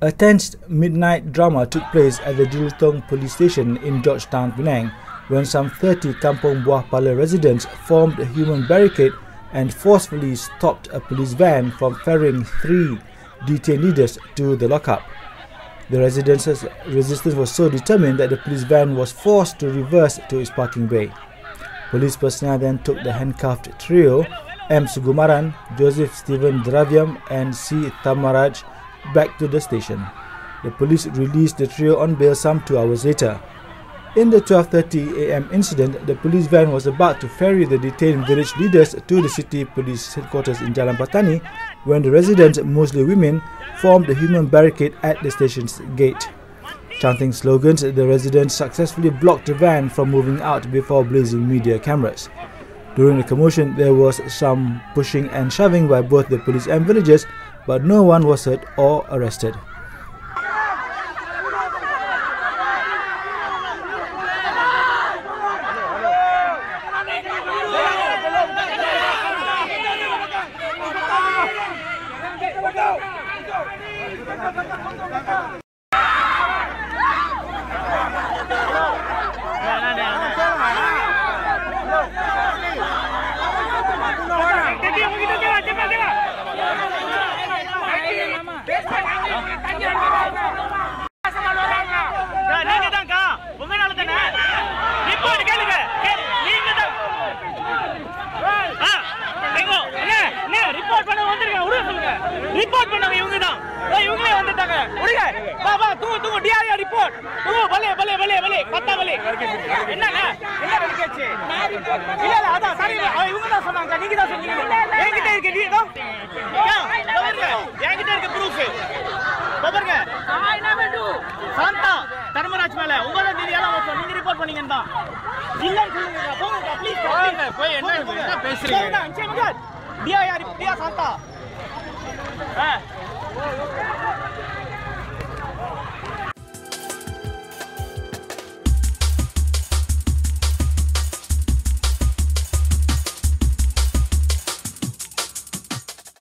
A tense midnight drama took place at the Diltong police station in Georgetown, Penang, when some 30 Kampong Buah Pala residents formed a human barricade and forcefully stopped a police van from ferrying 3 detained leaders to the lockup. The residents' resistance was so determined that the police van was forced to reverse to its parking bay. Police personnel then took the handcuffed trio, M. Sugumaran, Joseph Stephen Draviam and C. Thamaraj, back to the station. The police released the trio on bail some 2 hours later. In the 12:30 a.m. incident, the police van was about to ferry the detained village leaders to the city police headquarters in Jalan Patani when the residents, mostly women, formed a human barricade at the station's gate. Chanting slogans, the residents successfully blocked the van from moving out before blazing media cameras. During the commotion, there was some pushing and shoving by both the police and villagers, but no one was hurt or arrested. Report பண்ணுங்க இவங்க தான். இவங்களே வந்துட்டாங்க. ஓடுங்க. வா தூங்கு DRI report. பலே பத்தா பலே. என்னங்க? என்ன நடந்துச்சு? இல்ல அதான் சரி இவங்க தான் சொன்னாங்க. நீங்க தான் சொன்னீங்க. என்கிட்ட இருக்கு நீ தான். என்கிட்ட இருக்கு ப்ரூஃப். பாருங்க. I never do. Shantha Dharmaraj மேல 9ஆம் தேதி எல்லாம் நீங்க ரிப்போர்ட் பண்ணீங்க தான். இல்லன்னு சொல்லுங்க. போங்க ப்ளீஸ். போய் என்ன பேசுறீங்க? டிஆர்ஐ சாந்தா